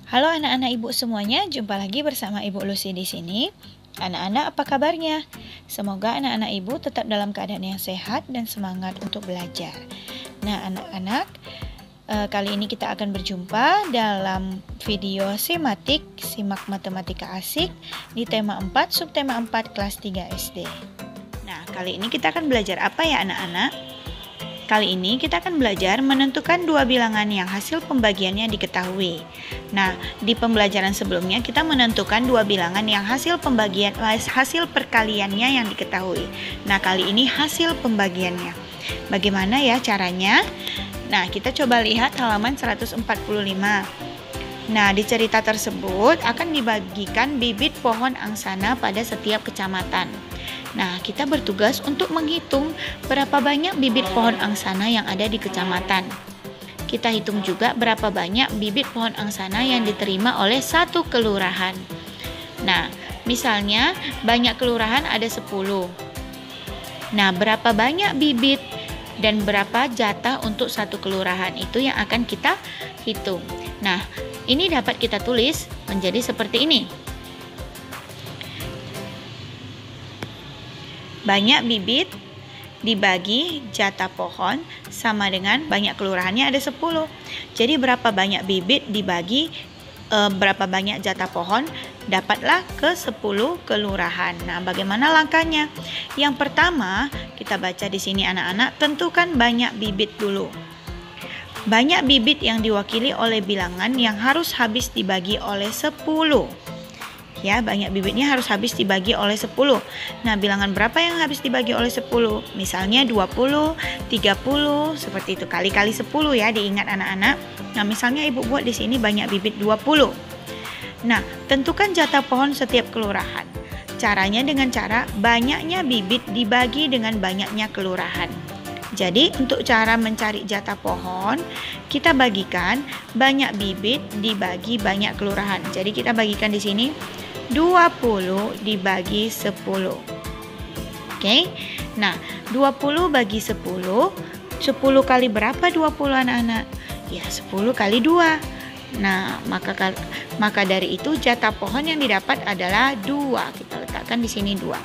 Halo anak-anak ibu semuanya, jumpa lagi bersama Ibu Lucy di sini. Anak-anak, apa kabarnya? Semoga anak-anak ibu tetap dalam keadaan yang sehat dan semangat untuk belajar. Nah, anak-anak, kali ini kita akan berjumpa dalam video sematik Simak Matematika Asik di tema 4, subtema 4 kelas 3 SD. Nah, kali ini kita akan belajar apa ya anak-anak? Kali ini kita akan belajar menentukan dua bilangan yang hasil pembagiannya diketahui. Nah, di pembelajaran sebelumnya kita menentukan dua bilangan yang hasil perkaliannya yang diketahui. Nah, kali ini hasil pembagiannya. Bagaimana ya caranya? Nah, kita coba lihat halaman 145. Nah, di cerita tersebut akan dibagikan bibit pohon angsana pada setiap kecamatan. Nah, kita bertugas untuk menghitung berapa banyak bibit pohon angsana yang ada di kecamatan. Kita hitung juga berapa banyak bibit pohon angsana yang diterima oleh satu kelurahan. Nah, misalnya banyak kelurahan ada 10. Nah, berapa banyak bibit dan berapa jatah untuk satu kelurahan itu yang akan kita hitung. Nah, ini dapat kita tulis menjadi seperti ini. Banyak bibit dibagi jatah pohon sama dengan banyak kelurahannya ada 10. Jadi berapa banyak bibit dibagi berapa banyak jatah pohon, dapatlah ke 10 kelurahan. Nah, bagaimana langkahnya? Yang pertama, kita baca di sini anak-anak, tentukan banyak bibit dulu. Banyak bibit yang diwakili oleh bilangan yang harus habis dibagi oleh 10. Ya, banyak bibitnya harus habis dibagi oleh 10. Nah, bilangan berapa yang habis dibagi oleh 10? Misalnya 20, 30, seperti itu. Kali-kali 10 ya, diingat anak-anak. Nah, misalnya ibu buat di sini banyak bibit 20. Nah, tentukan jatah pohon setiap kelurahan. Caranya dengan cara banyaknya bibit dibagi dengan banyaknya kelurahan. Jadi, untuk cara mencari jatah pohon, kita bagikan banyak bibit dibagi banyak kelurahan. Jadi, kita bagikan di sini 20 dibagi 10. Oke. Nah, 20 bagi 10. 10 kali berapa 20 anak-anak? Ya, 10 kali 2. Nah, maka dari itu jatah pohon yang didapat adalah 2. Kita letakkan di sini 2.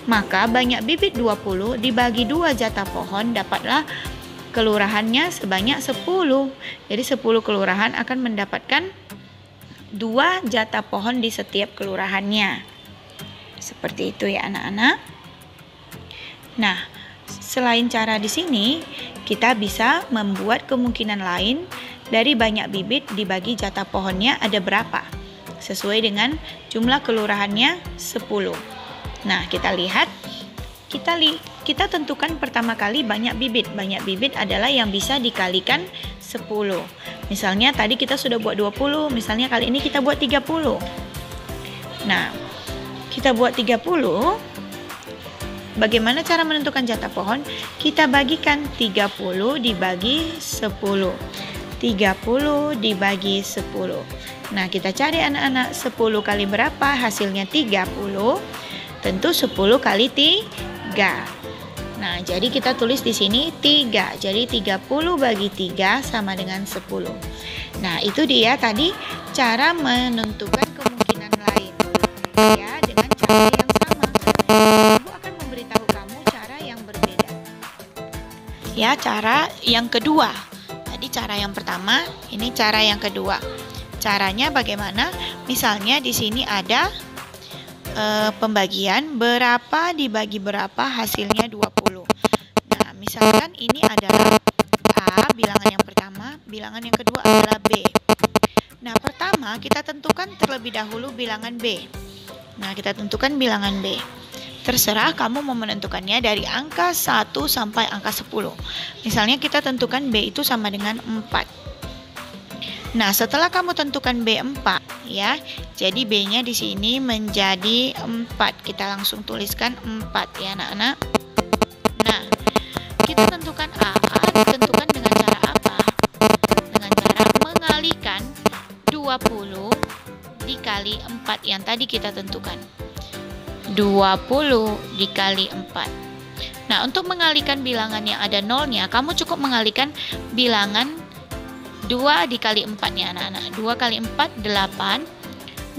Maka banyak bibit 20 dibagi 2 jatah pohon dapatlah kelurahannya sebanyak 10. Jadi 10 kelurahan akan mendapatkan 2 jatah pohon di setiap kelurahannya. Seperti itu ya anak-anak. Nah, selain cara di sini, kita bisa membuat kemungkinan lain dari banyak bibit dibagi jatah pohonnya ada berapa. Sesuai dengan jumlah kelurahannya 10. Nah, kita lihat. Kita tentukan pertama kali banyak bibit. Banyak bibit adalah yang bisa dikalikan 10. Misalnya tadi kita sudah buat 20, misalnya kali ini kita buat 30. Nah, kita buat 30. Bagaimana cara menentukan jatah pohon? Kita bagikan 30 dibagi 10. 30 dibagi 10. Nah, kita cari anak-anak 10 kali berapa? Hasilnya 30. Tentu 10 kali 3. Nah, jadi kita tulis di sini 3. Jadi 30 bagi 3 sama dengan 10. Nah, itu dia tadi cara menentukan kemungkinan lain. Ya, dengan cara yang sama. Ibu akan memberitahu kamu cara yang berbeda. Ya, cara yang kedua. Tadi cara yang pertama, ini cara yang kedua. Caranya bagaimana? Misalnya di sini ada pembagian berapa dibagi berapa hasilnya 20. Nah, misalkan ini adalah A, bilangan yang pertama, bilangan yang kedua adalah B. Nah, pertama kita tentukan terlebih dahulu bilangan B. Nah, kita tentukan bilangan B. Terserah kamu mau menentukannya dari angka 1 sampai angka 10. Misalnya kita tentukan B itu sama dengan 4. Nah, setelah kamu tentukan B4 ya. Jadi B-nya di sini menjadi 4. Kita langsung tuliskan 4 ya, anak-anak. Nah, kita tentukan A. A ditentukan dengan cara apa? Dengan cara mengalikan 20 dikali 4 yang tadi kita tentukan. 20 dikali 4. Nah, untuk mengalikan bilangan yang ada nolnya, kamu cukup mengalikan bilangan 2 dikali 4 nih anak-anak. 2 kali 4, 8.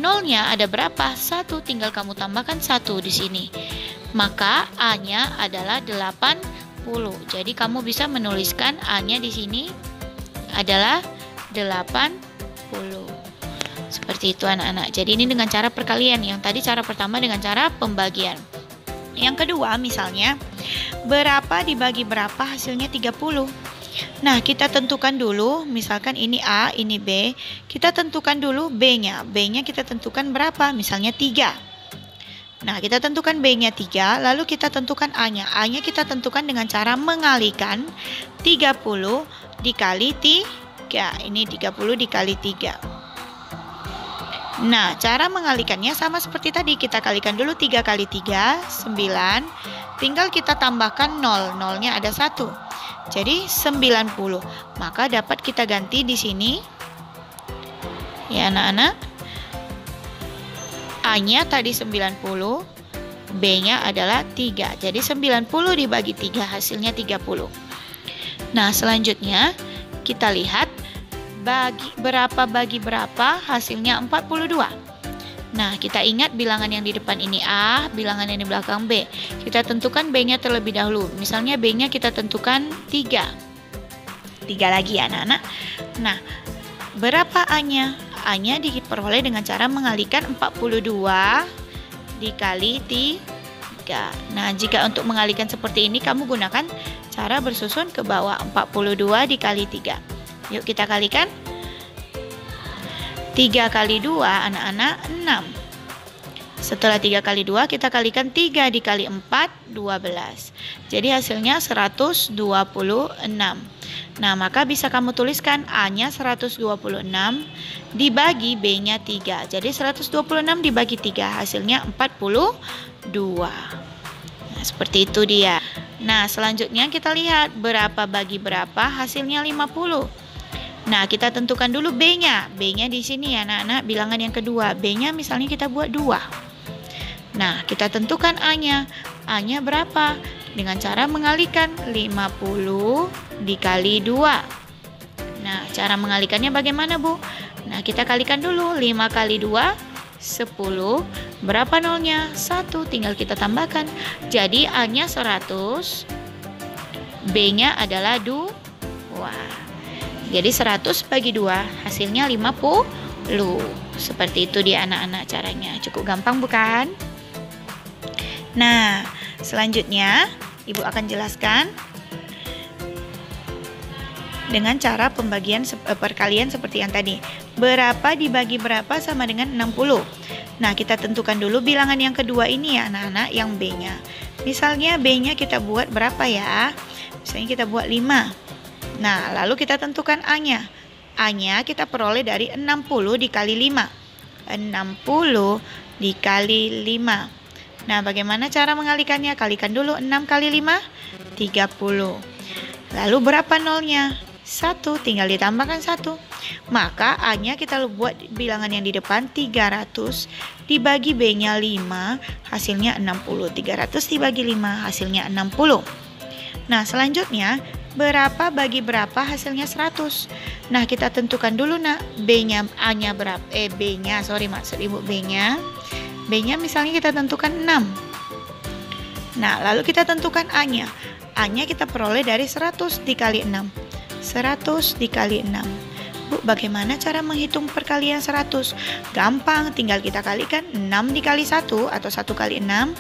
Nolnya ada berapa? 1, tinggal kamu tambahkan 1 di sini. Maka A-nya adalah 80. Jadi kamu bisa menuliskan A-nya di sini adalah 80. Seperti itu anak-anak. Jadi ini dengan cara perkalian. Yang tadi cara pertama dengan cara pembagian. Yang kedua misalnya, berapa dibagi berapa hasilnya 30. Nah, kita tentukan dulu, misalkan ini A, ini B. Kita tentukan dulu B-nya. B-nya kita tentukan berapa? Misalnya 3. Nah, kita tentukan B-nya 3, lalu kita tentukan A-nya. A-nya kita tentukan dengan cara mengalihkan 30 dikali 3. Ini 30 dikali 3. Nah, cara mengalihkannya sama seperti tadi. Kita kalikan dulu 3 kali 3, 9. Tinggal kita tambahkan 0. Nolnya ada 1. Jadi 90. Maka dapat kita ganti di sini. Ya anak-anak. A-nya tadi 90. B-nya adalah 3. Jadi 90 dibagi 3 hasilnya 30. Nah, selanjutnya kita lihat bagi berapa hasilnya 42. Nah, kita ingat bilangan yang di depan ini A, bilangan yang di belakang B. Kita tentukan B-nya terlebih dahulu. Misalnya B-nya kita tentukan 3. 3 lagi ya anak-anak. Nah, berapa A-nya? A-nya diperoleh dengan cara mengalihkan 42 dikali 3. Nah, jika untuk mengalihkan seperti ini, kamu gunakan cara bersusun ke bawah. 42 dikali 3. Yuk kita kalikan. 3 kali 2 anak-anak 6. Setelah 3 kali 2 kita kalikan 3 dikali 4, 12. Jadi hasilnya 126. Nah, maka bisa kamu tuliskan A-nya 126 dibagi B-nya 3. Jadi 126 dibagi 3 hasilnya 42. Nah, seperti itu dia. Nah, selanjutnya kita lihat berapa bagi berapa hasilnya 50. Nah, kita tentukan dulu B-nya. B-nya di sini ya anak-anak, bilangan yang kedua. B-nya misalnya kita buat 2. Nah, kita tentukan A-nya. A-nya berapa? Dengan cara mengalihkan 50 dikali 2. Nah, cara mengalihkannya bagaimana, Bu? Nah, kita kalikan dulu. 5 kali 2, 10. Berapa nolnya? 1. Tinggal kita tambahkan. Jadi A-nya 100. B-nya adalah 2. Jadi 100 bagi 2 hasilnya 50. Seperti itu dia anak-anak caranya. Cukup gampang bukan? Nah, selanjutnya Ibu akan jelaskan dengan cara pembagian perkalian seperti yang tadi. Berapa dibagi berapa sama dengan 60. Nah, kita tentukan dulu bilangan yang kedua ini ya anak-anak, yang B-nya. Misalnya B-nya kita buat berapa ya? Misalnya kita buat 5. Nah, lalu kita tentukan A-nya. A-nya kita peroleh dari 60 dikali 5. 60 dikali 5. Nah, bagaimana cara mengalihkannya? Kalikan dulu 6 kali 5, 30. Lalu berapa nolnya? 1, tinggal ditambahkan 1. Maka A-nya kita buat bilangan yang di depan 300 dibagi B-nya 5, hasilnya 60. 300 dibagi 5, hasilnya 60. Nah, selanjutnya berapa bagi berapa hasilnya 100. Nah, kita tentukan dulu nak B-nya, A-nya berapa? B-nya, maksud Ibu B-nya. B-nya misalnya kita tentukan 6. Nah, lalu kita tentukan A-nya. A-nya kita peroleh dari 100 dikali 6. 100 dikali 6. Bu, bagaimana cara menghitung perkalian 100? Gampang, tinggal kita kalikan 6 dikali 1 atau 1 kali 6.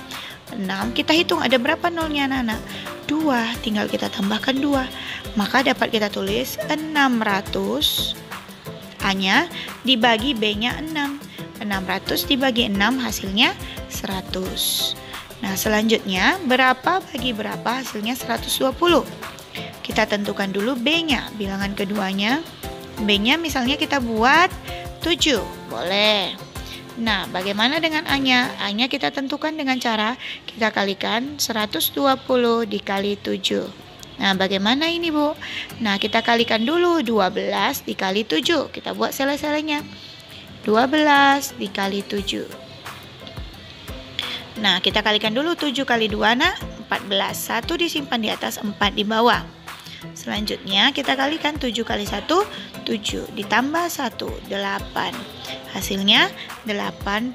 6, kita hitung ada berapa nolnya anak-anak? 2, tinggal kita tambahkan 2. Maka dapat kita tulis 600. A-nya dibagi B-nya 6. 600 dibagi 6 hasilnya 100. Nah, selanjutnya berapa bagi berapa hasilnya 120. Kita tentukan dulu B-nya, bilangan keduanya. B-nya misalnya kita buat 7. Boleh. Nah, bagaimana dengan A-nya? A-nya kita tentukan dengan cara kita kalikan 120 dikali 7. Nah, bagaimana ini, Bu? Nah, kita kalikan dulu 12 dikali 7. Kita buat sele-selenya. 12 dikali 7. Nah, kita kalikan dulu 7 kali 2, nak. 14. 1 disimpan di atas, 4 di bawah. Selanjutnya kita kalikan 7 kali 1, 7. Ditambah 1, 8. Hasilnya 84.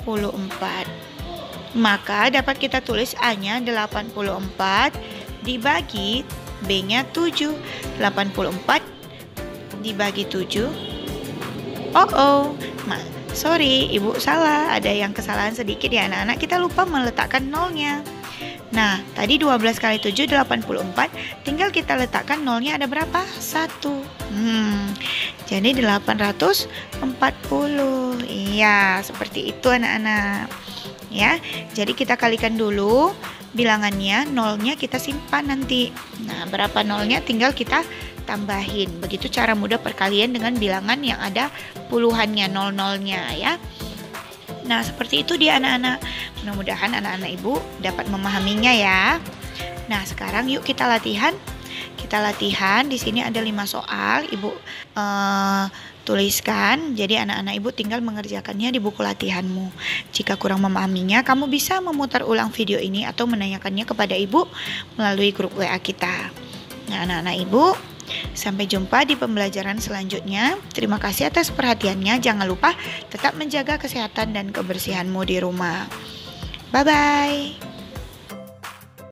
Maka dapat kita tulis A-nya 84 dibagi B-nya 7. 84 dibagi 7. Sorry, Ibu salah. Ada yang kesalahan sedikit ya anak-anak. Kita lupa meletakkan nolnya. Nah, tadi 12 kali 7, 84. Tinggal kita letakkan nolnya ada berapa? 1. Jadi 840. Iya, seperti itu anak-anak. Ya, jadi kita kalikan dulu bilangannya, nolnya kita simpan nanti. Nah, berapa nolnya tinggal kita tambahin. Begitu cara mudah perkalian dengan bilangan yang ada puluhannya, nol-nolnya ya. Nah, seperti itu dia anak-anak. Mudah-mudahan anak-anak Ibu dapat memahaminya ya. Nah, sekarang yuk kita latihan. Kita latihan. Di sini ada 5 soal. Ibu tuliskan. Jadi anak-anak Ibu tinggal mengerjakannya di buku latihanmu. Jika kurang memahaminya, kamu bisa memutar ulang video ini atau menanyakannya kepada Ibu melalui grup WA kita. Nah, anak-anak Ibu, sampai jumpa di pembelajaran selanjutnya. Terima kasih atas perhatiannya. Jangan lupa tetap menjaga kesehatan dan kebersihanmu di rumah. Bye-bye.